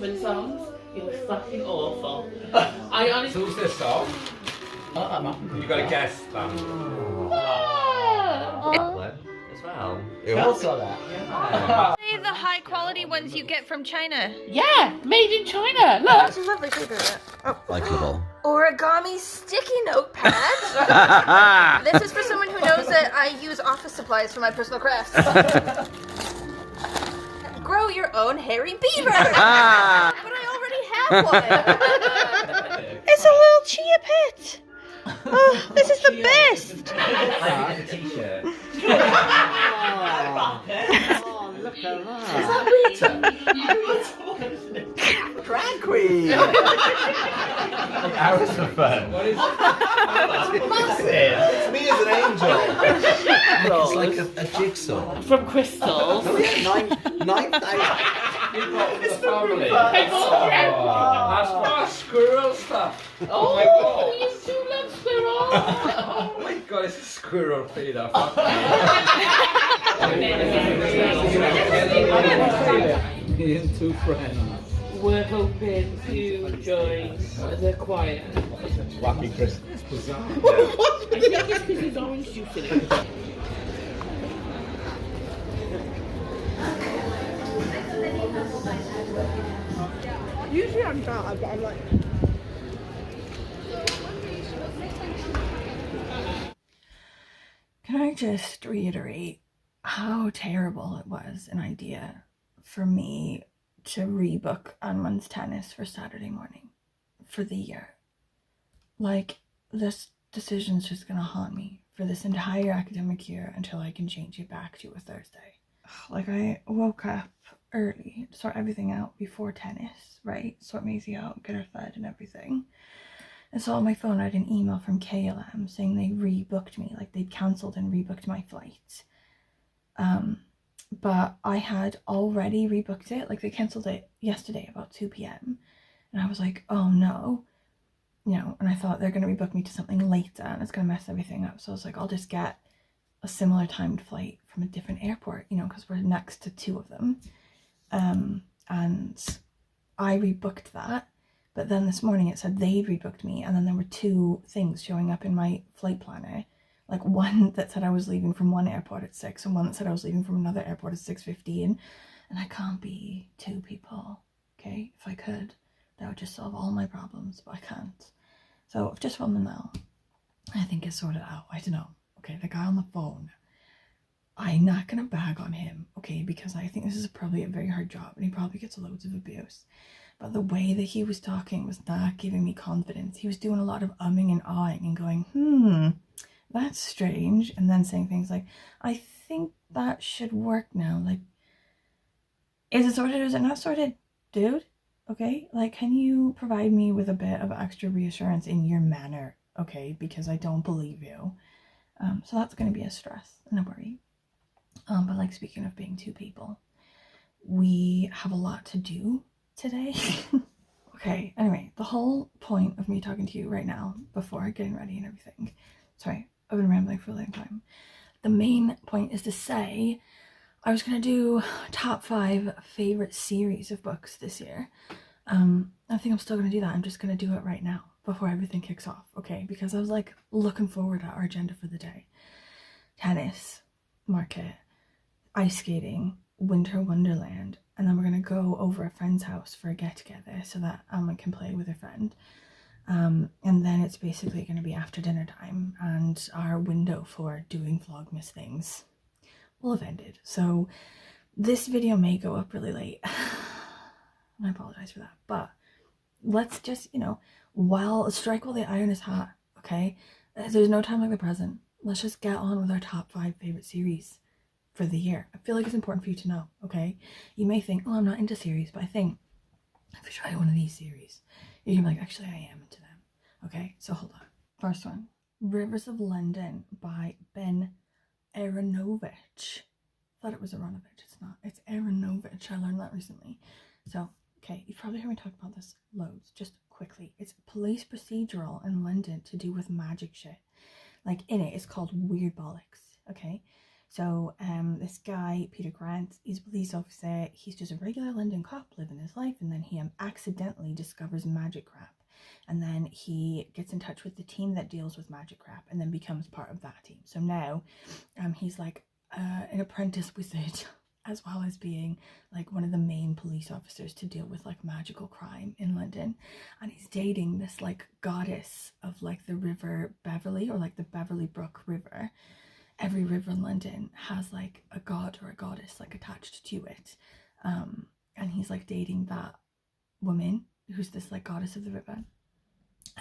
husband songs. He was fucking awful. I honestly. So who's this song? You got to guess that. As well. Who else saw that? Yeah. The high quality ones you get from China. Yeah, made in China. Look. It's a lovely figure. Oh. Likeable. Origami sticky note pad. This is for someone who knows that I use office supplies for my personal crafts. Grow your own hairy beaver. But I already have one. It's a little chia pet. Oh, this is the best. I need a t-shirt. Oh, look at that. Drag queen. Hours for fun. What is massive? It's me as an angel. It's like a jigsaw. From crystals. Oh yeah, 9,000. You brought the family. That's for squirrel stuff. Oh my god. You do love squirrels. Oh my god, it's a squirrel feeder. Me and two friends. We're hoping to join the choir. Wacky Christmas bazaar. I think it's because there's orange juice in it. Usually I'm bad, but I'm like... Can I just reiterate how terrible it was an idea for me to rebook Anman's tennis for Saturday morning for the year? Like, this decision's just gonna haunt me for this entire academic year until I can change it back to a Thursday. Like, I woke up early to sort everything out before tennis, right? Sort Maisie out, get her fed and everything. And so on my phone I had an email from KLM saying they rebooked me, like they'd cancelled and rebooked my flight. But I had already rebooked it, like they cancelled it yesterday about 2 p.m. And I was like, oh no, you know, and I thought they're going to rebook me to something later and it's going to mess everything up. So I was like, I'll just get a similar timed flight from a different airport, you know, because we're next to 2 of them. And I rebooked that, but then this morning it said they'd rebooked me, and then there were 2 things showing up in my flight planner, like one that said I was leaving from one airport at 6 and one that said I was leaving from another airport at 6:15, and I can't be 2 people, okay? If I could, that would just solve all my problems, but I can't. So I've just run them out. I think it's sorted out. I don't know. Okay, the guy on the phone, I'm not gonna bag on him, okay, because I think this is probably a very hard job and he probably gets loads of abuse. But the way that he was talking was not giving me confidence. He was doing a lot of umming and ahhing and going, that's strange, and then saying things like, I think that should work now. Like, is it sorted or is it not sorted, dude? Okay, like, can you provide me with a bit of extra reassurance in your manner, okay, because I don't believe you. So that's going to be a stress and a worry. But like, speaking of being 2 people, we have a lot to do today. Okay, anyway, the whole point of me talking to you right now, before getting ready and everything, sorry, I've been rambling for a long time. The main point is to say I was going to do top 5 favorite series of books this year. I think I'm still going to do that. I'm just going to do it right now before everything kicks off, okay? Because I was like looking forward to our agenda for the day. Tennis, market, ice skating, winter wonderland, and then we're going to go over a friend's house for a get-together so that Alma can play with her friend. And then it's basically going to be after dinner time, and our window for doing Vlogmas things will have ended. So this video may go up really late. I apologize for that, but let's just, you know, strike while the iron is hot, okay? There's no time like the present. Let's just get on with our top 5 favorite series for the year. I feel like it's important for you to know, okay? You may think, oh, I'm not into series, but I think if you try one of these series, you're gonna be like, actually, I am into them, okay? So hold on. First one, Rivers of London by Ben Aronovich. I thought it was Aronovich. It's not. It's Aronovich. I learned that recently. So, okay, you've probably heard me talk about this loads. Just quickly. It's a police procedural in London to do with magic shit. Like, in it, it's called Weird Bollocks, okay? So this guy, Peter Grant, he's a police officer. He's just a regular London cop living his life, and then he accidentally discovers magic crap. And then he gets in touch with the team that deals with magic crap and then becomes part of that team. So now he's like an apprentice wizard, as well as being like one of the main police officers to deal with like magical crime in London. And he's dating this like goddess of like the River Beverley, or like the Beverley Brook River. Every river in London has like a god or a goddess like attached to it. And he's like dating that woman who's this like goddess of the river.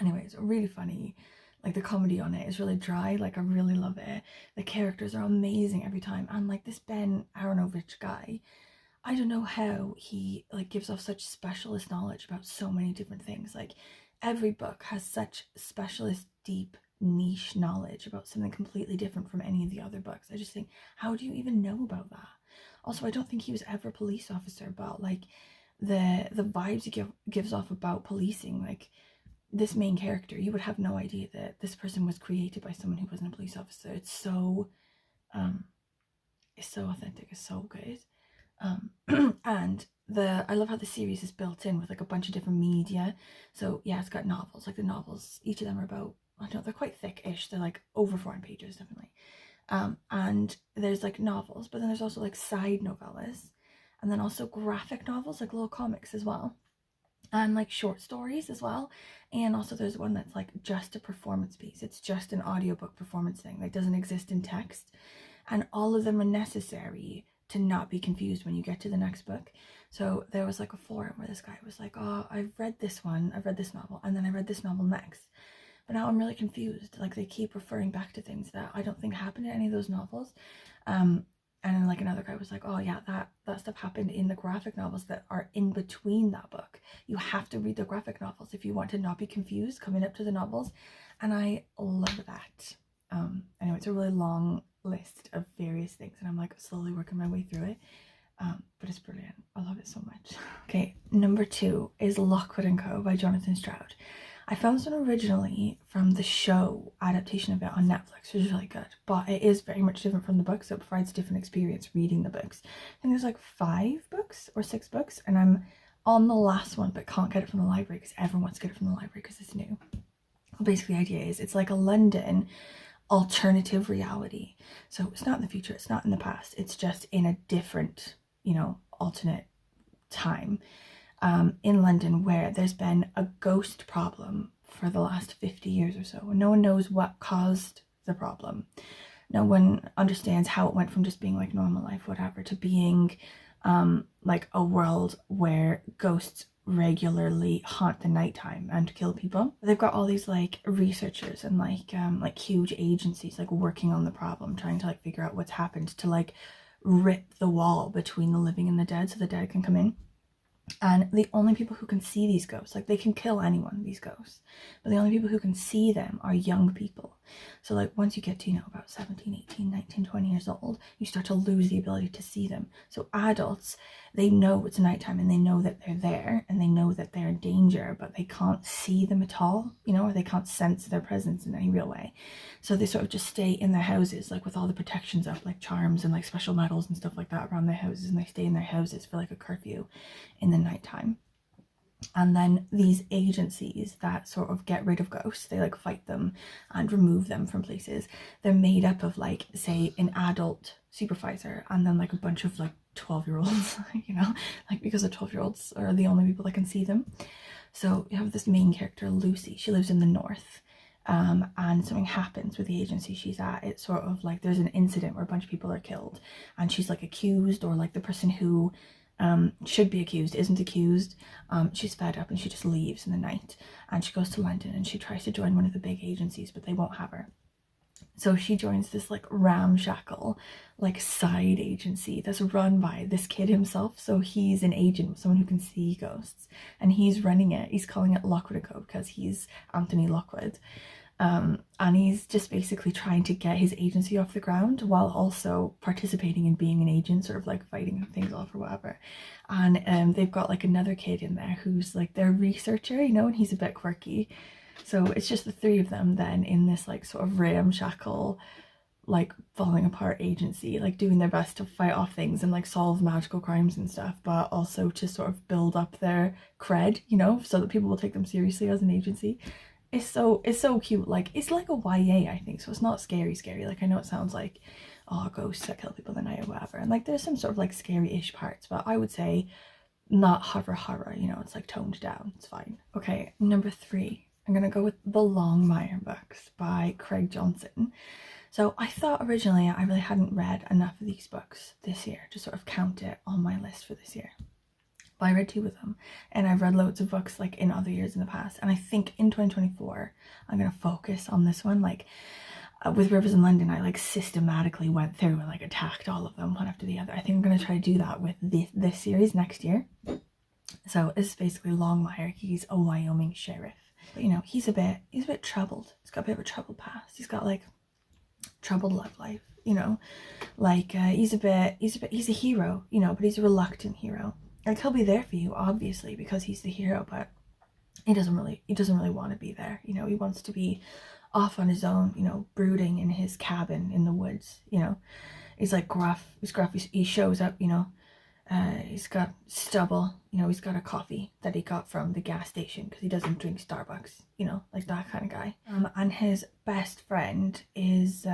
Anyway, it's really funny. Like the comedy on it is really dry. Like I really love it. The characters are amazing every time. And like this Ben Aronovich guy, I don't know how he like gives off such specialist knowledge about so many different things. Like every book has such specialist, deep, niche knowledge about something completely different from any of the other books. I just think, how do you even know about that? Also, I don't think he was ever a police officer, but like the vibes he gives off about policing, like this main character, you would have no idea that this person was created by someone who wasn't a police officer. It's so authentic, it's so good. And I love how the series is built in with like a bunch of different media. So yeah, it's got novels. Like the novels, each of them are about, I don't know, they're quite thick-ish. They're like over 400 pages, definitely. And there's like novels, but then there's also like side novellas, and then also graphic novels, like little comics as well, and like short stories as well. And also there's one that's like just a performance piece. It's just an audiobook performance thing that doesn't exist in text, and all of them are necessary to not be confused when you get to the next book. So there was like a forum where this guy was like, oh, I've read this one, I've read this novel, and then I read this novel next, but now I'm really confused. Like they keep referring back to things that I don't think happened in any of those novels. And then like another guy was like, oh yeah, that stuff happened in the graphic novels that are in between that book. You have to read the graphic novels if you want to not be confused coming up to the novels. And I love that. Anyway, it's a really long list of various things, and I'm like slowly working my way through it. But it's brilliant. I love it so much. Okay, number 2 is Lockwood & Co. by Jonathan Stroud. I found this one originally from the show adaptation of it on Netflix, which is really good, but it is very much different from the book, so it provides a different experience reading the books. I think there's like 5 books or 6 books, and I'm on the last one but can't get it from the library because everyone wants to get it from the library because it's new. Basically, the idea is it's like a London alternative reality. So it's not in the future, it's not in the past, it's just in a different, you know, alternate time. In London, where there's been a ghost problem for the last 50 years or so, and no one knows what caused the problem. No one understands how it went from just being like normal life, whatever, to being like a world where ghosts regularly haunt the nighttime and kill people. They've got all these like researchers and like huge agencies like working on the problem, trying to like figure out what's happened to like rip the wall between the living and the dead so the dead can come in. And the only people who can see these ghosts, like they can kill anyone, these ghosts, but the only people who can see them are young people. So like once you get to, you know, about 17, 18, 19, 20 years old, you start to lose the ability to see them. So adults, they know it's nighttime and they know that they're there and they know that they're in danger, but they can't see them at all, you know, or they can't sense their presence in any real way. So they sort of just stay in their houses, like with all the protections up, like charms and like special metals and stuff like that around their houses, and they stay in their houses for like a curfew in the nighttime. And then these agencies that sort of get rid of ghosts, they like fight them and remove them from places. They're made up of like, say, an adult supervisor and then like a bunch of like 12-year-olds, you know, like because the 12-year-olds are the only people that can see them. So you have this main character, Lucy. She lives in the north. And something happens with the agency she's at. It's sort of like there's an incident where a bunch of people are killed and she's like accused, or like the person who should be accused isn't accused. She's fed up and she just leaves in the night, and she goes to London and she tries to join one of the big agencies, but they won't have her. So she joins this like ramshackle like side agency that's run by this kid himself. So he's an agent, someone who can see ghosts, and he's running it. He's calling it Lockwood & Co. because he's Anthony Lockwood. And he's just basically trying to get his agency off the ground while also participating in being an agent, sort of like fighting things off or whatever. And they've got like another kid in there who's like their researcher, you know, and he's a bit quirky. So it's just the 3 of them then in this like sort of ramshackle like falling apart agency, like doing their best to fight off things and like solve magical crimes and stuff, but also to sort of build up their cred, you know, so that people will take them seriously as an agency. It's so cute. Like, it's like a YA, I think, so it's not scary. Like, I know it sounds like, oh, ghosts that kill people in the night or whatever, and like there's some sort of like scary-ish parts, but I would say not horror, you know, it's like toned down, it's fine. Okay, number 3, I'm gonna go with The Longmire books by Craig Johnson. So I thought originally I really hadn't read enough of these books this year to sort of count it on my list for this year. But I read 2 of them, and I've read loads of books like in other years in the past, and I think in 2024 I'm gonna focus on this one. Like with Rivers in London, I like systematically went through and like attacked all of them one after the other. I think I'm gonna try to do that with this series next year. So this is basically Longmire. He's a Wyoming sheriff, but you know, he's a bit troubled. He's got a bit of a troubled past. He's got like troubled love life, you know, like he's a hero, you know, but he's a reluctant hero. Like, he'll be there for you obviously because he's the hero, but he doesn't really want to be there, you know. He wants to be off on his own, you know, brooding in his cabin in the woods, you know. He's like gruff, he shows up, you know, he's got stubble, you know, he's got a coffee that he got from the gas station because he doesn't drink Starbucks, you know, like that kind of guy. And his best friend is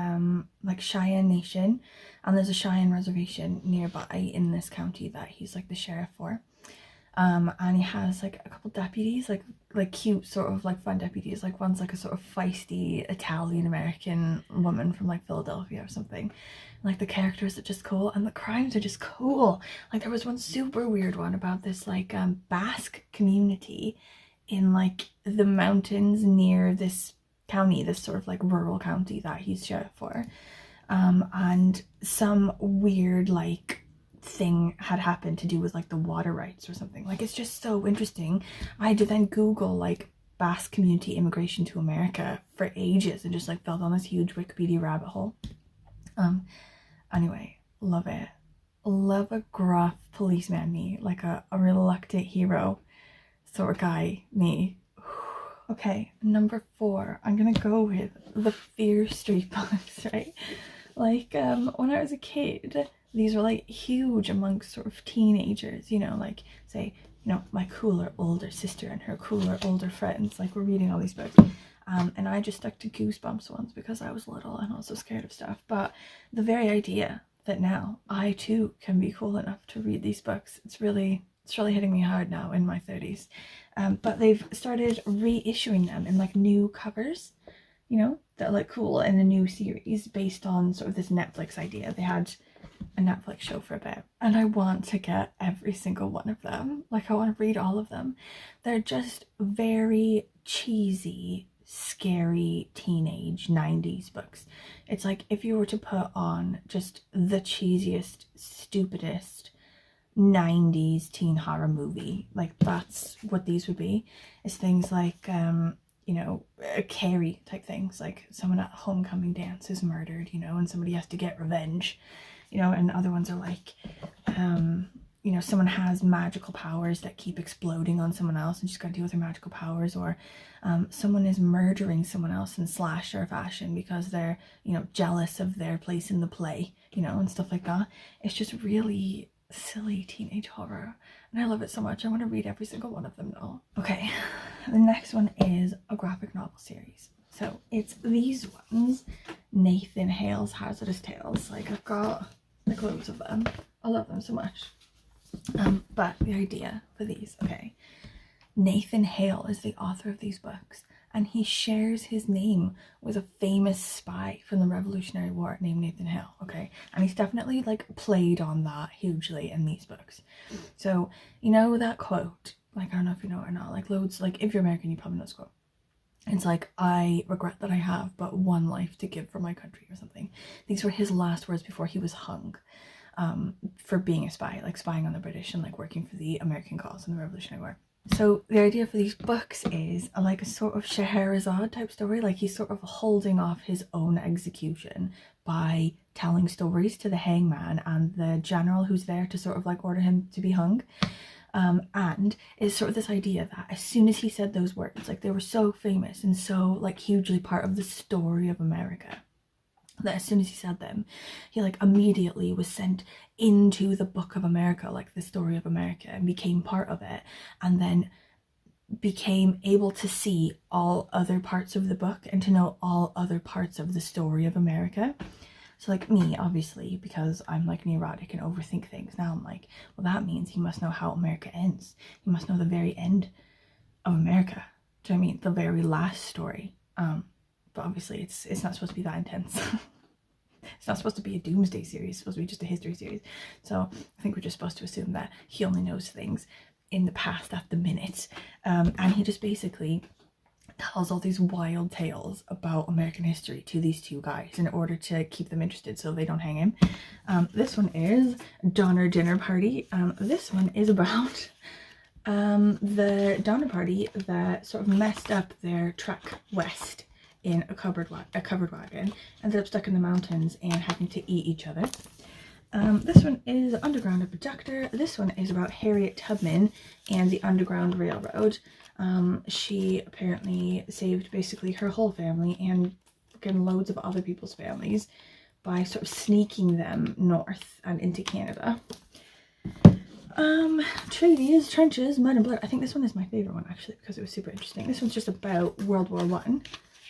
like Cheyenne Nation, and there's a Cheyenne reservation nearby in this county that he's like the sheriff for. And he has like a couple deputies, like cute sort of like fun deputies. Like one's like a sort of feisty Italian American woman from like Philadelphia or something. Like the characters are just cool and the crimes are just cool. Like there was one super weird one about this like Basque community in like the mountains near this county, this sort of like rural county that he's sheriff for. And some weird like thing had happened to do with like the water rights or something. Like, it's just so interesting. I had to then Google like Basque community immigration to America for ages and just like fell down this huge Wikipedia rabbit hole. Anyway, love it. Love a gruff policeman me, like a reluctant hero sort of guy me. Okay, number 4, I'm gonna go with the Fear Street books, right? Like when I was a kid, these were like huge amongst sort of teenagers, you know, like say, you know, my cooler older sister and her cooler older friends, like we're reading all these books. And I just stuck to Goosebumps ones because I was little and also scared of stuff. But the very idea that now I too can be cool enough to read these books, it's really hitting me hard now in my 30s. But they've started reissuing them in like new covers, you know, that are like cool, in a new series based on sort of this Netflix idea. They had a Netflix show for a bit, and I want to get every single one of them. Like, I want to read all of them. They're just very cheesy, scary teenage 90s books. It's like if you were to put on just the cheesiest, stupidest 90s teen horror movie, like that's what these would be. It's things like you know, Carrie type things, like someone at a homecoming dance is murdered, you know, and somebody has to get revenge, you know. And other ones are like you know, someone has magical powers that keep exploding on someone else and she's got to deal with her magical powers. Or someone is murdering someone else in slasher fashion because they're, you know, jealous of their place in the play, you know, and stuff like that. It's just really silly teenage horror, and I love it so much. I want to read every single one of them now. Okay, the next one is a graphic novel series. So it's these ones, Nathan Hale's Hazardous Tales. Like, I've got like loads of them. I love them so much. But the idea for these, okay, Nathan Hale is the author of these books, and he shares his name with a famous spy from the Revolutionary War named Nathan Hale, okay? And he's definitely like played on that hugely in these books. So, you know that quote, like, I don't know if you know it or not, like loads, like if you're American you probably know this quote. It's like, I regret that I have but one life to give for my country or something. These were his last words before he was hung for being a spy, like spying on the British and like working for the American cause in the Revolutionary War. So the idea for these books is like a sort of Scheherazade type story. Like, he's sort of holding off his own execution by telling stories to the hangman and the general who's there to sort of like order him to be hung. And it's sort of this idea that as soon as he said those words, like they were so famous and so like hugely part of the story of America, that as soon as he said them, he like immediately was sent into the book of America, like the story of America, and became part of it, and then became able to see all other parts of the book and to know all other parts of the story of America. So like me, obviously, because I'm like neurotic and overthink things, now I'm like, well, that means he must know how America ends. He must know the very end of America. Do you know what I mean? The very last story. But obviously it's not supposed to be that intense. It's not supposed to be a doomsday series, it's supposed to be just a history series. So I think we're just supposed to assume that he only knows things in the past at the minute. And he just basically tells all these wild tales about American history to these two guys in order to keep them interested so they don't hang him. This one is Donner Dinner Party. This one is about the Donner Party that sort of messed up their trek west in a covered wagon, ended up stuck in the mountains and having to eat each other. This one is Underground Abductor. This one is about Harriet Tubman and the Underground Railroad. She apparently saved basically her whole family and fucking loads of other people's families by sort of sneaking them north and into Canada. Treaties, Trenches, Mud and Blood. I think this one is my favorite one actually because it was super interesting. This one's just about World War One,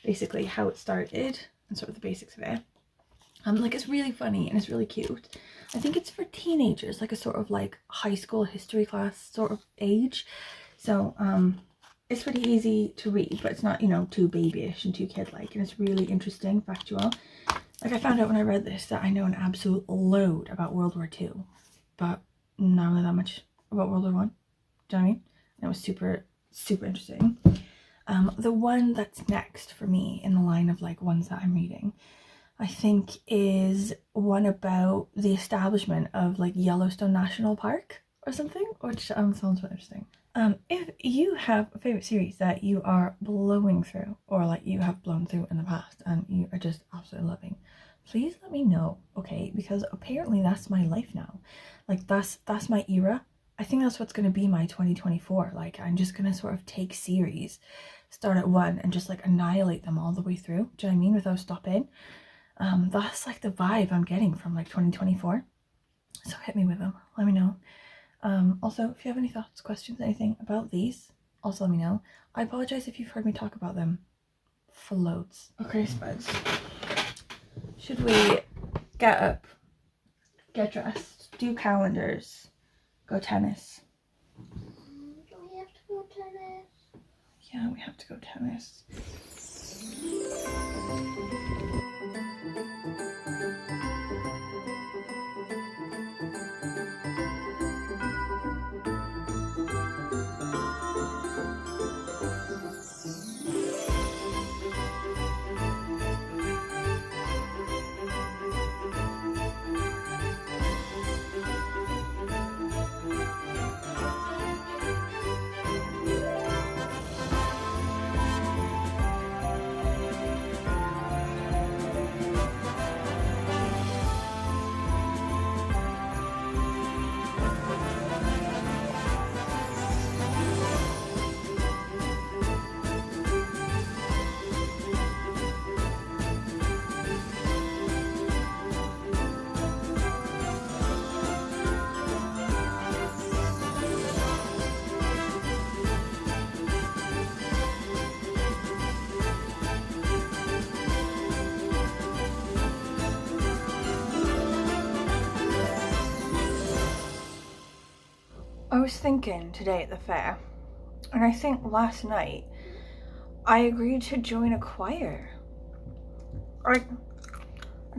basically how it started and sort of the basics of it. Like it's really funny and it's really cute. I think it's for teenagers, like a sort of like high school history class sort of age. So it's pretty easy to read, but it's not, you know, too babyish and too kid-like, and it's really interesting, factual. Like I found out when I read this that I know an absolute load about World War II, but not really that much about World War One. Do you know what I mean? And it was super, super interesting. The one that's next for me in the line of like ones that I'm reading, I think is one about the establishment of like Yellowstone National Park or something, which sounds really interesting. If you have a favorite series that you are blowing through, or like you have blown through in the past and you are just absolutely loving, please let me know, okay? Because apparently that's my life now. Like that's my era. I think that's what's going to be my 2024. Like I'm just going to sort of take series, start at one and just like annihilate them all the way through. Do you know what I mean? Without stopping. That's like the vibe I'm getting from like 2024. So hit me with them. Let me know. Also, if you have any thoughts, questions, anything about these, also let me know. I apologize if you've heard me talk about them for loads. Okay, Speds. Should we get up, get dressed, do calendars, go tennis? Do we have to go tennis? Yeah, we have to go tennis. I was thinking today at the fair, and I think last night I agreed to join a choir. I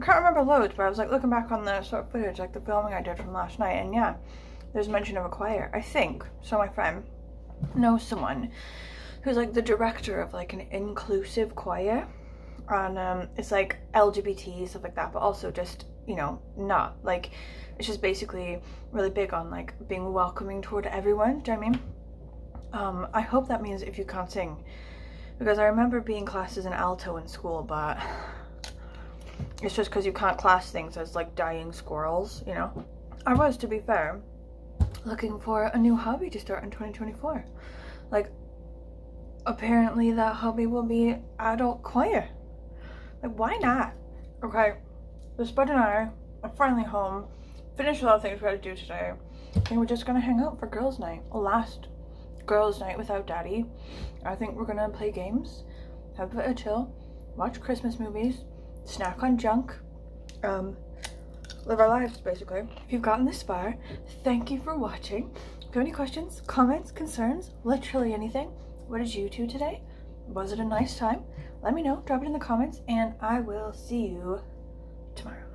can't remember loads, but I was like looking back on the sort of footage, like the filming I did from last night, and yeah, there's mention of a choir. I think so. My friend knows someone who's like the director of like an inclusive choir, and it's like LGBT stuff like that, but also just, you know, not like, it's just basically really big on like being welcoming toward everyone. Do you know what I mean? I hope that means if you can't sing, because I remember being classed as an alto in school, but it's just because you can't class things as like dying squirrels, you know. I was, to be fair, looking for a new hobby to start in 2024. Like apparently that hobby will be adult choir. Like why not? Okay, the Spud and I are finally home. Finished a lot of things we gotta do today. I think we're just gonna hang out for girls' night. Last girls' night without Daddy. I think we're gonna play games, have a bit of chill, watch Christmas movies, snack on junk, live our lives basically. If you've gotten this far, thank you for watching. If you have any questions, comments, concerns, literally anything, what did you do today? Was it a nice time? Let me know, drop it in the comments, and I will see you tomorrow.